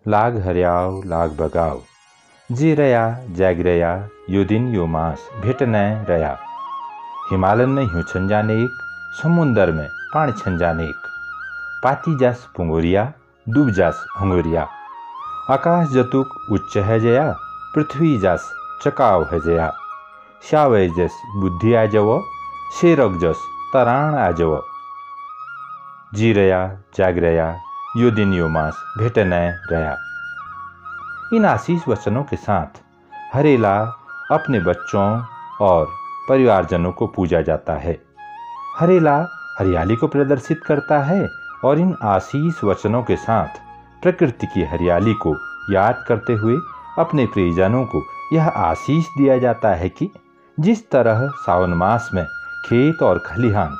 लाग हर्याव लाग बगाव, जी रया जाग रया, यो दिन यो मास भेट न रया। हिमालन में हिउँ छन् जानेक, समुन्दर में पानी छन् जानेक। पाती जास पुंगोरिया, डूब जास हंगोरिया। आकाश जतुक उच्च है जया, पृथ्वी जास चकाव है जया। श्यावय जस बुद्धि आ जव, शेरक जस तराण आ जव। जी रया जाग रया, यो दिन यो मास भेट न रया। इन आशीष वचनों के साथ हरेला अपने बच्चों और परिवारजनों को पूजा जाता है। हरेला हरियाली को प्रदर्शित करता है और इन आशीष वचनों के साथ प्रकृति की हरियाली को याद करते हुए अपने प्रियजनों को यह आशीष दिया जाता है कि जिस तरह सावन मास में खेत और खलिहान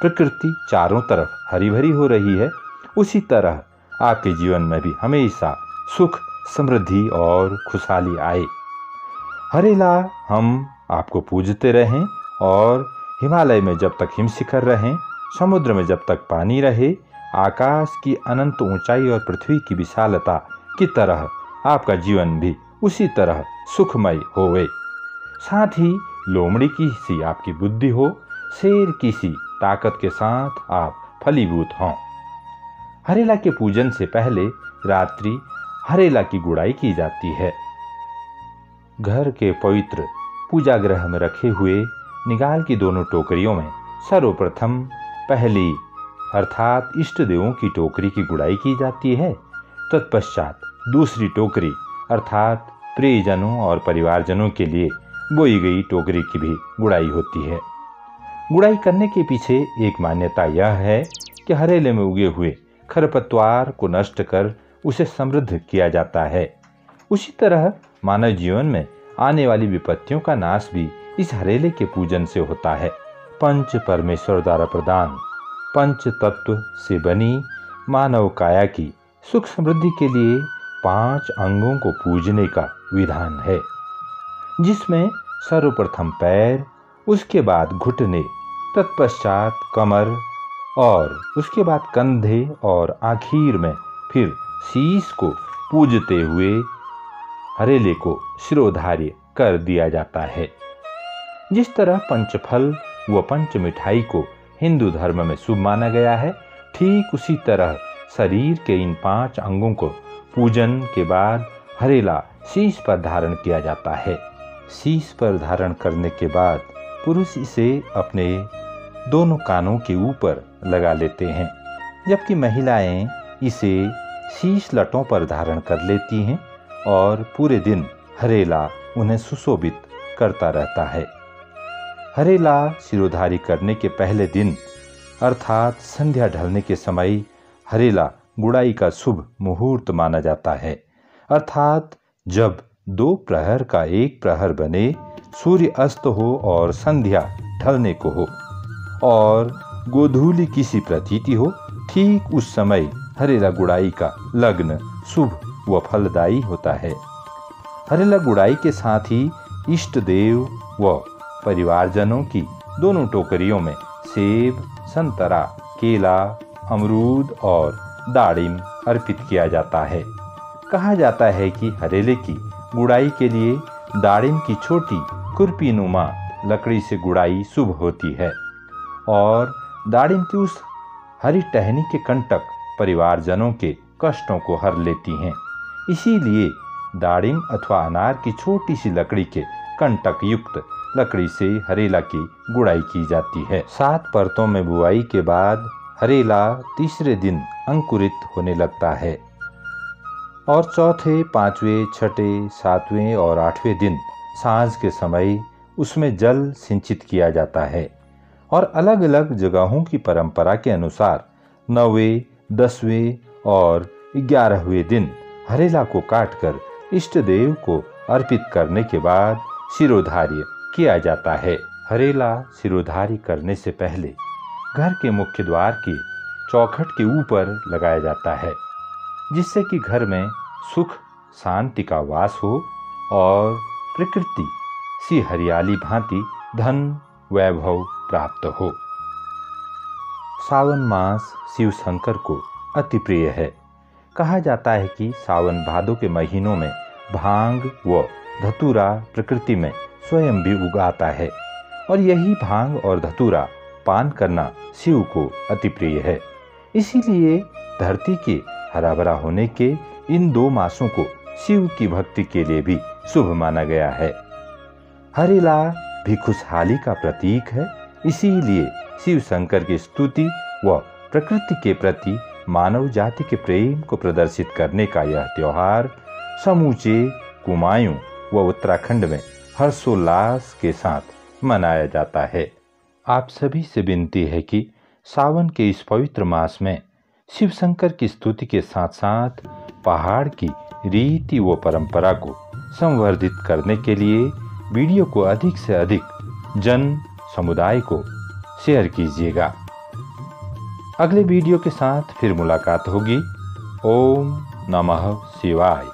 प्रकृति चारों तरफ हरी भरी हो रही है, उसी तरह आपके जीवन में भी हमेशा सुख, समृद्धि और खुशहाली आए। हरेला हम आपको पूजते रहें और हिमालय में जब तक हिमशिखर रहें, समुद्र में जब तक पानी रहे, आकाश की अनंत ऊंचाई और पृथ्वी की विशालता की तरह आपका जीवन भी उसी तरह सुखमय होवे। साथ ही लोमड़ी की सी आपकी बुद्धि हो, शेर की सी ताकत के साथ आप फलीभूत हों। हरेला के पूजन से पहले रात्रि हरेला की गुड़ाई की जाती है। घर के पवित्र पूजा गृह में रखे हुए निगाल की दोनों टोकरियों में सर्वप्रथम पहली अर्थात इष्ट देवों की टोकरी की गुड़ाई की जाती है। तत्पश्चात दूसरी टोकरी अर्थात प्रियजनों और परिवारजनों के लिए बोई गई टोकरी की भी गुड़ाई होती है। गुड़ाई करने के पीछे एक मान्यता यह है कि हरेले में उगे हुए खरपतवार को नष्ट कर उसे समृद्ध किया जाता है। उसी तरह मानव जीवन में आने वाली विपत्तियों का नाश भी इस हरेले के पूजन से होता है। पंच परमेश्वर द्वारा प्रदान पंच तत्व से बनी मानव काया की सुख समृद्धि के लिए 5 अंगों को पूजने का विधान है, जिसमें सर्वप्रथम पैर, उसके बाद घुटने, तत्पश्चात कमर और उसके बाद कंधे और आखिर में फिर शीश को पूजते हुए हरेले को शिरोधार्य कर दिया जाता है। जिस तरह पंचफल व पंच मिठाई को हिंदू धर्म में शुभ माना गया है, ठीक उसी तरह शरीर के इन 5 अंगों को पूजन के बाद हरेला शीश पर धारण किया जाता है। शीश पर धारण करने के बाद पुरुष इसे अपने दोनों कानों के ऊपर लगा लेते हैं, जबकि महिलाएं इसे शीश लटों पर धारण कर लेती हैं और पूरे दिन हरेला उन्हें सुशोभित करता रहता है। हरेला शिरोधारी करने के पहले दिन अर्थात संध्या ढलने के समय हरेला गुड़ाई का शुभ मुहूर्त माना जाता है, अर्थात जब 2 प्रहर का 1 प्रहर बने, सूर्य अस्त हो और संध्या ढलने को हो और गोधूली की सी प्रतीति हो, ठीक उस समय हरेला गुड़ाई का लग्न शुभ व फलदायी होता है। हरेला गुड़ाई के साथ ही इष्ट देव व परिवारजनों की दोनों टोकरियों में सेब, संतरा, केला, अमरूद और दाड़िम अर्पित किया जाता है। कहा जाता है कि हरेले की गुड़ाई के लिए दाड़िम की छोटी खुरपीनुमा लकड़ी से गुड़ाई शुभ होती है और दाड़िम की उस हरी टहनी के कंटक परिवारजनों के कष्टों को हर लेती हैं। इसीलिए दाड़िम अथवा अनार की छोटी सी लकड़ी के कंटक युक्त लकड़ी से हरेला की गुड़ाई की जाती है। 7 परतों में बुआई के बाद हरेला तीसरे दिन अंकुरित होने लगता है और चौथे, 5वें, 6ठे, 7वें और 8वें दिन सांझ के समय उसमें जल सिंचित किया जाता है और अलग अलग जगहों की परंपरा के अनुसार 9वें, 10वें और 11वें दिन हरेला को काटकर इष्ट देव को अर्पित करने के बाद शिरोधार्य किया जाता है। हरेला शिरोधार्य करने से पहले घर के मुख्य द्वार की चौखट के ऊपर लगाया जाता है, जिससे कि घर में सुख शांति का वास हो और प्रकृति सी हरियाली भांति धन वैभव प्राप्त हो। सावन मास शिव शंकर को अति प्रिय है। कहा जाता है कि सावन भादों के महीनों में भांग व धतूरा प्रकृति में स्वयं भी उगाता है और यही भांग और धतूरा पान करना शिव को अति प्रिय है। इसीलिए धरती के हरा भरा होने के इन 2 मासों को शिव की भक्ति के लिए भी शुभ माना गया है। हरेला भी खुशहाली का प्रतीक है। इसीलिए शिव शंकर की स्तुति व प्रकृति के प्रति मानव जाति के प्रेम को प्रदर्शित करने का यह त्योहार समूचे कुमायूं व उत्तराखंड में हर्षोल्लास के साथ मनाया जाता है। आप सभी से विनती है कि सावन के इस पवित्र मास में शिव शंकर की स्तुति के साथ साथ पहाड़ की रीति व परंपरा को संवर्धित करने के लिए वीडियो को अधिक से अधिक जन समुदाय को शेयर कीजिएगा। अगले वीडियो के साथ फिर मुलाकात होगी। ओम नमः शिवाय।